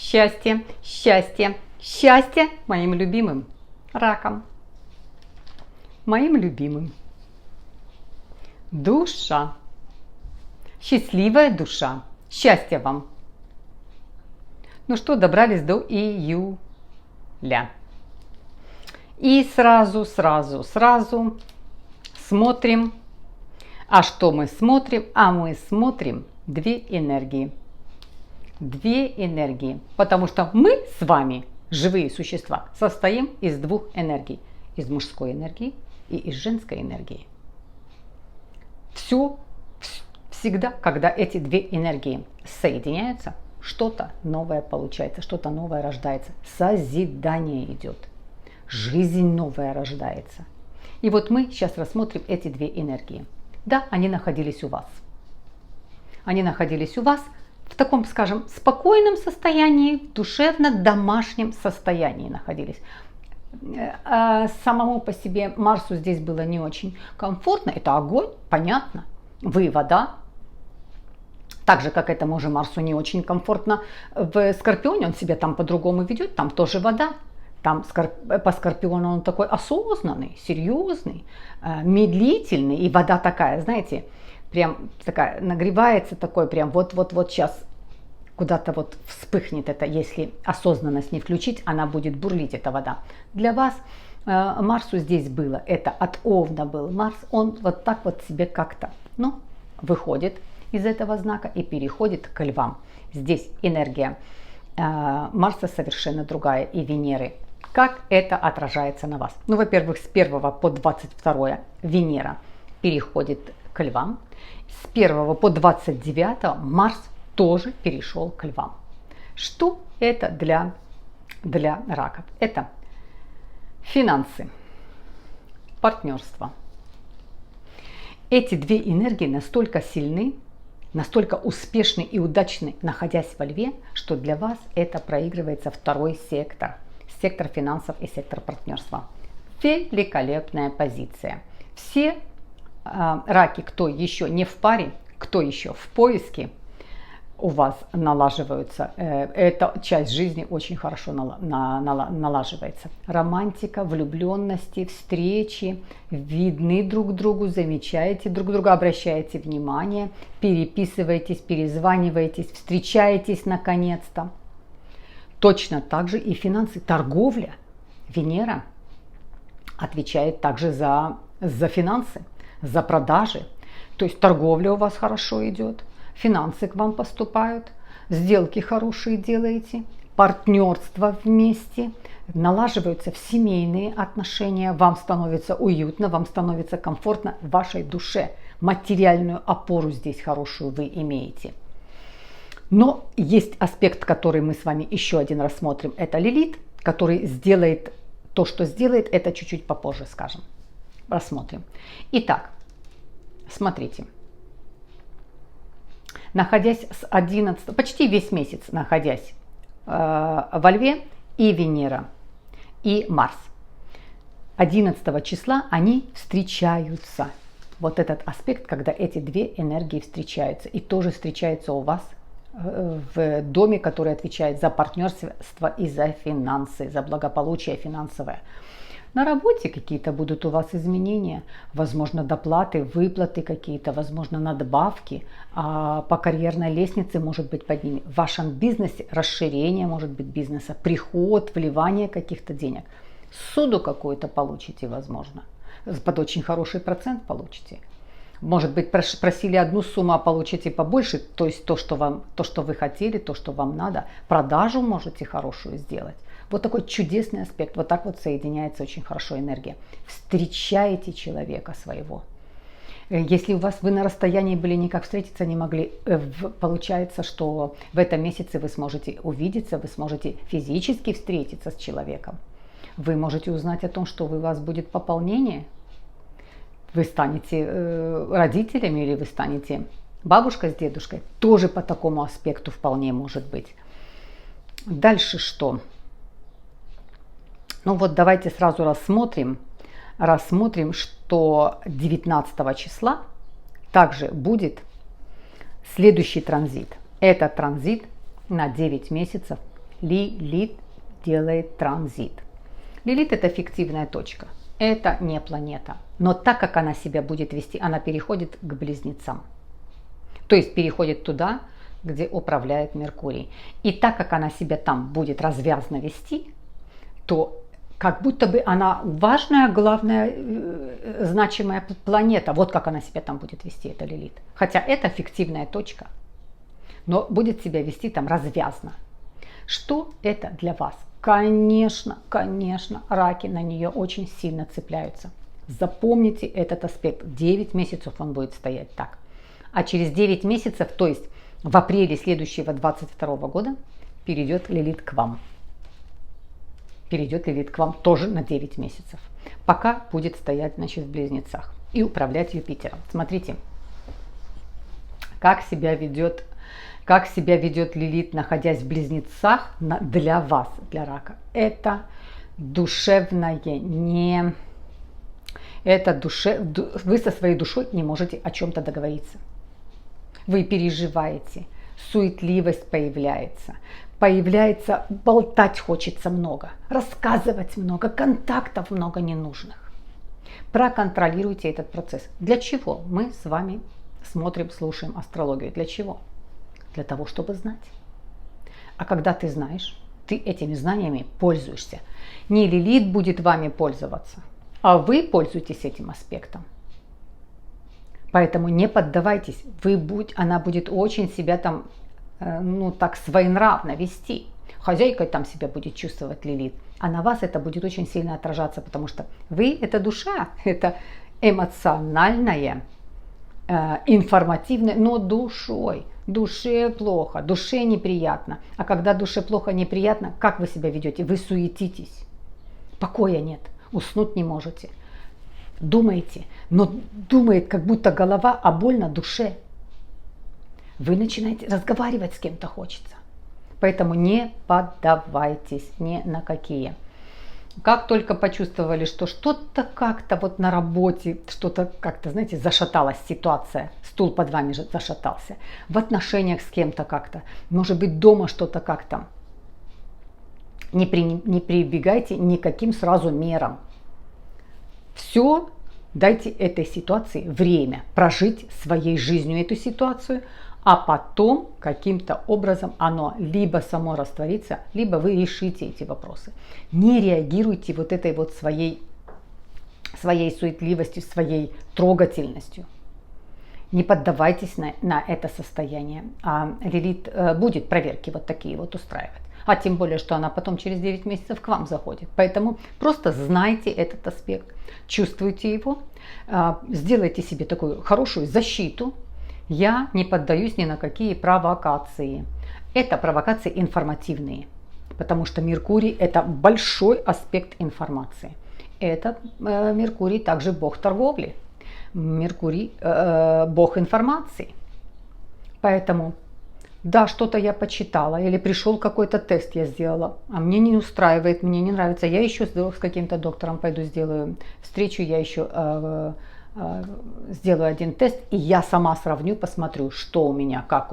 счастье, счастье, счастье моим любимым ракам, моим любимым. Душа, счастливая душа, счастья вам. Ну что, добрались до июля. И сразу смотрим. А что мы смотрим? А мы смотрим две энергии. Две энергии. Потому что мы с вами, живые существа, состоим из двух энергий. Из мужской энергии и из женской энергии. Всегда, когда эти две энергии соединяются, что-то новое получается, что-то новое рождается. Созидание идет. Жизнь новая рождается. И вот мы сейчас рассмотрим эти две энергии. Да, они находились у вас. Они находились у вас в таком, скажем, спокойном состоянии, душевно-домашнем состоянии находились. Самому по себе Марсу здесь было не очень комфортно. Это огонь, понятно. Вы вода. Так же, как этому же Марсу не очень комфортно в Скорпионе. Он себя там по-другому ведет. Там тоже вода. Там по Скорпиону он такой осознанный, серьезный, медлительный. И вода такая, знаете, прям такая нагревается, такой прям вот сейчас куда-то вот вспыхнет это. Если осознанность не включить, она будет бурлить, эта вода. Для вас Марсу здесь было, это от Овна был Марс, он вот так вот себе как-то, выходит из этого знака и переходит к Львам. Здесь энергия Марса совершенно другая и Венеры. Как это отражается на вас? Во-первых, с 1 по 22 Венера переходит к Львам. С 1 по 29 Марс тоже перешел к Львам. Что это для раков? Это финансы, партнерство. Эти две энергии настолько сильны, настолько успешны и удачны, находясь во Льве, что для вас это проигрывается второй сектор. Сектор финансов и сектор партнерства. Великолепная позиция. Все раки, кто еще не в паре, кто еще в поиске, у вас налаживаются. Эта часть жизни очень хорошо налаживается. Романтика, влюбленности, встречи, видны друг другу, замечаете друг друга, обращаете внимание, переписываетесь, перезваниваетесь, встречаетесь наконец-то. Точно так же и финансы, торговля. Венера отвечает также за финансы, за продажи. То есть торговля у вас хорошо идет, финансы к вам поступают, сделки хорошие делаете, партнерство вместе, налаживаются в семейные отношения, вам становится уютно, вам становится комфортно в вашей душе. Материальную опору здесь хорошую вы имеете. Но есть аспект, который мы с вами еще один рассмотрим. Это Лилит, который сделает то, что сделает, это чуть-чуть попозже скажем. Рассмотрим. Итак, смотрите. Находясь с 11, почти весь месяц находясь во Льве, и Венера, и Марс. 11 числа они встречаются. Вот этот аспект, когда эти две энергии встречаются. И тоже встречаются у вас в доме, который отвечает за партнерство и за финансы, за благополучие финансовое. На работе какие-то будут у вас изменения, возможно, доплаты, выплаты какие-то, возможно, надбавки, по карьерной лестнице может быть подними. В вашем бизнесе расширение может быть бизнеса, приход, вливание каких-то денег. Суду какую-то получите, возможно, под очень хороший процент получите. Может быть, просили одну сумму, а получите побольше, то есть то, что вы хотели, то, что вам надо. Продажу можете хорошую сделать. Вот такой чудесный аспект. Вот так вот соединяется очень хорошо энергия. Встречаете человека своего. Если у вас вы на расстоянии были, никак встретиться не могли, получается, что в этом месяце вы сможете увидеться, вы сможете физически встретиться с человеком. Вы можете узнать о том, что у вас будет пополнение. Вы станете родителями или вы станете бабушкой с дедушкой. Тоже по такому аспекту вполне может быть. Дальше что? Давайте сразу рассмотрим, что 19 числа также будет следующий транзит. Это транзит на 9 месяцев Лилит делает транзит. Лилит это фиктивная точка. Это не планета. Но так как она себя будет вести, она переходит к близнецам. То есть переходит туда, где управляет Меркурий. И так как она себя там будет развязно вести, то как будто бы она важная, главная, значимая планета. Вот как она себя там будет вести, это Лилит. Хотя это фиктивная точка, но будет себя вести там развязно. Что это для вас? Конечно, раки на нее очень сильно цепляются. Запомните этот аспект. 9 месяцев он будет стоять так. А через 9 месяцев, то есть в апреле следующего 22 года, перейдет Лилит к вам. Перейдет Лилит к вам тоже на 9 месяцев. Пока будет стоять, значит, в близнецах и управлять Юпитером. Смотрите, как себя ведет Лилит, находясь в близнецах для вас, для рака. Это душевное, вы со своей душой не можете о чем-то договориться. Вы переживаете, суетливость появляется, болтать хочется много, рассказывать много, контактов много ненужных. Проконтролируйте этот процесс. Для чего мы с вами смотрим, слушаем астрологию? Для чего? Для того, чтобы знать. А когда ты знаешь, ты этими знаниями пользуешься. Не Лилит будет вами пользоваться, а вы пользуетесь этим аспектом. Поэтому не поддавайтесь. Она будет очень себя там, так своенравно вести. Хозяйкой там себя будет чувствовать Лилит. А на вас это будет очень сильно отражаться, потому что вы – это душа, это эмоциональное, информативное, но душой. Душе плохо, душе неприятно. А когда душе плохо, неприятно, как вы себя ведете? Вы суетитесь. Покоя нет, уснуть не можете. Думаете, но думает как будто голова, а больно душе. Вы начинаете разговаривать с кем-то хочется. Поэтому не поддавайтесь ни на какие. Как только почувствовали, что что-то как-то вот на работе, что-то как-то, знаете, зашаталась ситуация, стул под вами же зашатался, в отношениях с кем-то как-то, может быть дома что-то как-то, не прибегайте никаким сразу мерам. Все, дайте этой ситуации время прожить своей жизнью эту ситуацию, а потом каким-то образом оно либо само растворится, либо вы решите эти вопросы. Не реагируйте вот этой вот своей суетливостью, своей трогательностью. Не поддавайтесь на это состояние. А Лилит будет проверки вот такие вот устраивать. А тем более, что она потом через 9 месяцев к вам заходит. Поэтому просто знайте этот аспект, чувствуйте его, сделайте себе такую хорошую защиту. Я не поддаюсь ни на какие провокации. Это провокации информативные, потому что Меркурий – это большой аспект информации. Это Меркурий также бог торговли, Меркурий бог информации. Поэтому, да, что-то я почитала или пришел какой-то тест я сделала, а мне не устраивает, мне не нравится. Я еще с каким-то доктором пойду сделаю встречу, я еще сделаю один тест, и я сама сравню, посмотрю, что у меня, как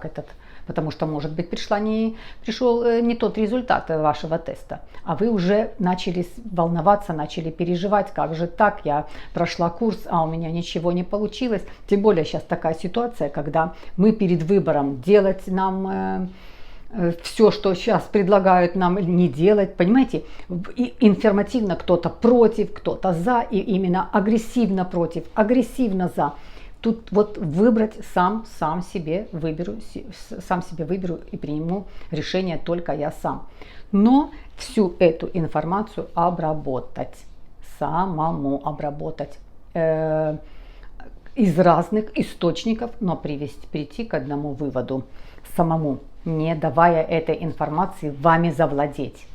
этот, потому что, может быть, пришел не тот результат вашего теста, а вы уже начали волноваться, начали переживать, как же так, я прошла курс, а у меня ничего не получилось. Тем более сейчас такая ситуация, когда мы перед выбором делать нам все, что сейчас предлагают нам не делать, понимаете, информативно кто-то против, кто-то за, и именно агрессивно против, агрессивно за. Тут вот выбрать сам себе выберу и приму решение только я сам. Но всю эту информацию обработать, самому обработать из разных источников, но прийти к одному выводу самому, не давая этой информации вами завладеть.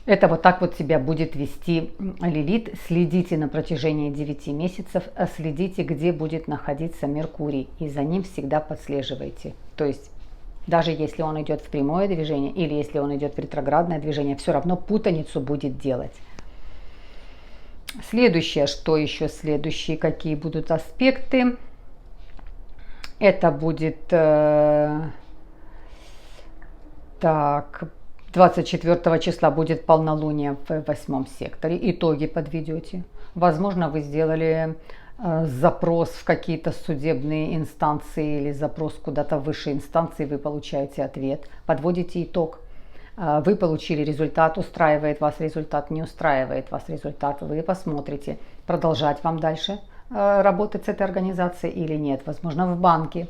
Это вот так вот себя будет вести Лилит. Следите на протяжении 9 месяцев, следите, где будет находиться Меркурий, и за ним всегда подслеживайте. То есть даже если он идет в прямое движение или если он идет в ретроградное движение, все равно путаницу будет делать. Следующее, что еще следующие, какие будут аспекты? Это будет Так, 24 числа будет полнолуние в 8 секторе. Итоги подведете. Возможно, вы сделали запрос в какие-то судебные инстанции или запрос куда-то в высшие инстанции, вы получаете ответ, подводите итог. Вы получили результат, устраивает вас результат, не устраивает вас результат. Вы посмотрите, продолжать вам дальше работать с этой организацией или нет. Возможно, в банке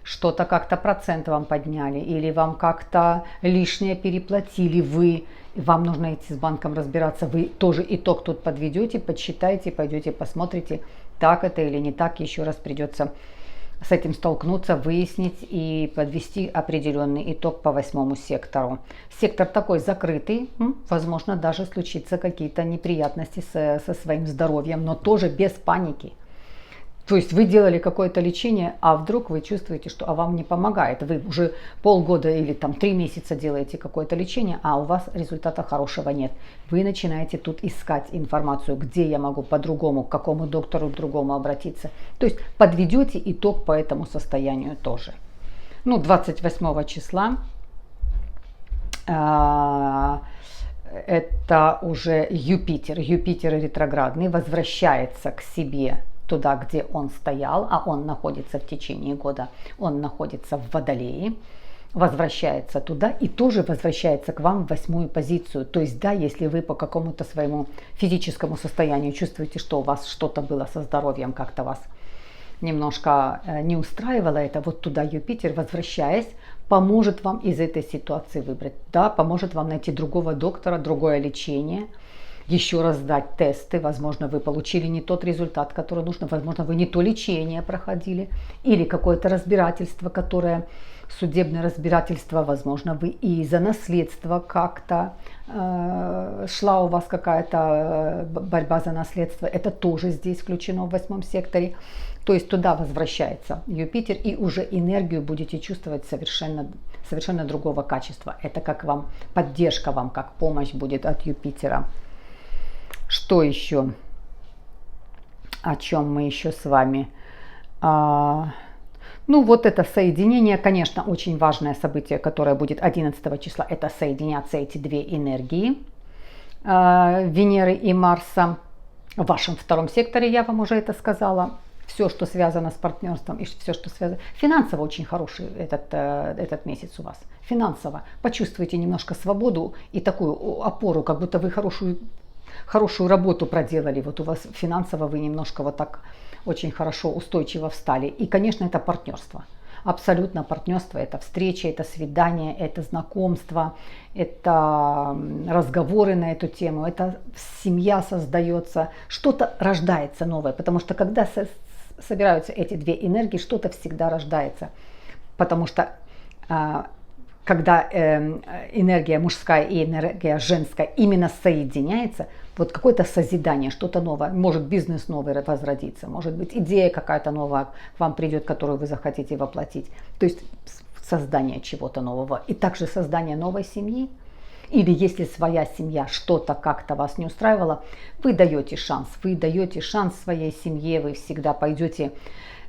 что-то как-то процент вам подняли или вам как-то лишнее переплатили вы. Вам нужно идти с банком разбираться. Вы тоже итог тут подведете, подсчитаете, пойдете посмотрите, так это или не так. Еще раз придется с этим столкнуться, выяснить и подвести определенный итог по 8 сектору. Сектор такой закрытый, возможно, даже случится какие-то неприятности со своим здоровьем, но тоже без паники. То есть вы делали какое-то лечение, а вдруг вы чувствуете, что вам не помогает. Вы уже полгода или 3 месяца делаете какое-то лечение, а у вас результата хорошего нет. Вы начинаете тут искать информацию, где я могу по-другому, к какому доктору другому обратиться. То есть подведете итог по этому состоянию тоже. 28 числа это уже Юпитер. Юпитер ретроградный возвращается к себе туда, где он стоял, а он находится в течение года, он находится в Водолее, возвращается туда и тоже возвращается к вам в 8-ю позицию. То есть, да, если вы по какому-то своему физическому состоянию чувствуете, что у вас что-то было со здоровьем, как-то вас немножко не устраивало это, вот туда Юпитер, возвращаясь, поможет вам из этой ситуации выбрать, да, поможет вам найти другого доктора, другое лечение, еще раз сдать тесты, возможно, вы получили не тот результат, который нужно, возможно, вы не то лечение проходили, или какое-то разбирательство, судебное разбирательство, возможно, вы и из-за наследства как-то шла у вас какая-то борьба за наследство, это тоже здесь включено в 8 секторе. То есть туда возвращается Юпитер, и уже энергию будете чувствовать совершенно другого качества. Это как вам поддержка, вам как помощь будет от Юпитера. Что еще? О чем мы еще с вами? Вот это соединение, конечно, очень важное событие, которое будет 11 числа. Это соединятся эти две энергии Венеры и Марса. В вашем 2 секторе, я вам уже это сказала. Все, что связано с партнерством и все, что связано... Финансово очень хороший этот месяц у вас. Финансово. Почувствуйте немножко свободу и такую опору, как будто вы хорошую работу проделали. Вот у вас финансово вы немножко вот так очень хорошо, устойчиво встали. И, конечно, это партнерство. Абсолютно партнерство. Это встреча, это свидание, это знакомство, это разговоры на эту тему. Это семья создается, что-то рождается новое. Потому что когда собираются эти две энергии, что-то всегда рождается. Потому что когда энергия мужская и энергия женская именно соединяется, вот какое-то созидание, что-то новое, может бизнес новый возродиться, может быть идея какая-то новая к вам придет, которую вы захотите воплотить. То есть создание чего-то нового и также создание новой семьи. Или если своя семья что-то как-то вас не устраивала, вы даете шанс своей семье, вы всегда пойдете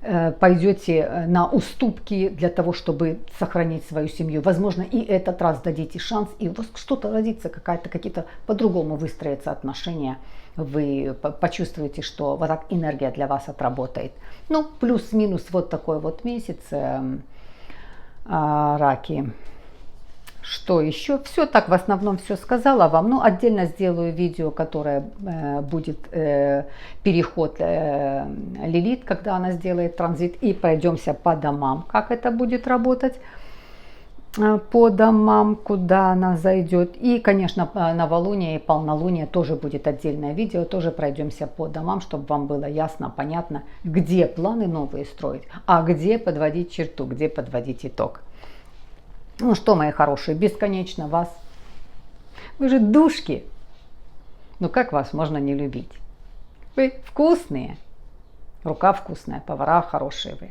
на уступки для того, чтобы сохранить свою семью. Возможно, и этот раз дадите шанс, и у вас что-то родится, какие-то по-другому выстроятся отношения. Вы почувствуете, что вот так энергия для вас отработает. Плюс-минус вот такой вот месяц, раки. Что еще? Все так, в основном все сказала вам. Отдельно сделаю видео, которое будет переход Лилит, когда она сделает транзит. И пройдемся по домам, как это будет работать. По домам, куда она зайдет. И, конечно, новолуние и полнолуние тоже будет отдельное видео. Тоже пройдемся по домам, чтобы вам было ясно, понятно, где планы новые строить, а где подводить черту, где подводить итог. Что, мои хорошие, бесконечно вас. Вы же душки. Как вас можно не любить? Вы вкусные. Рука вкусная, повара хорошие вы.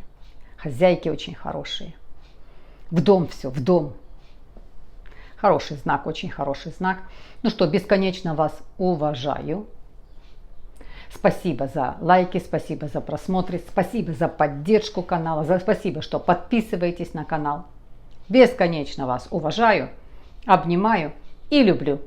Хозяйки очень хорошие. В дом все, в дом. Хороший знак, очень хороший знак. Бесконечно вас уважаю. Спасибо за лайки, спасибо за просмотры, спасибо за поддержку канала, спасибо, что подписываетесь на канал. Бесконечно вас уважаю. Обнимаю и люблю.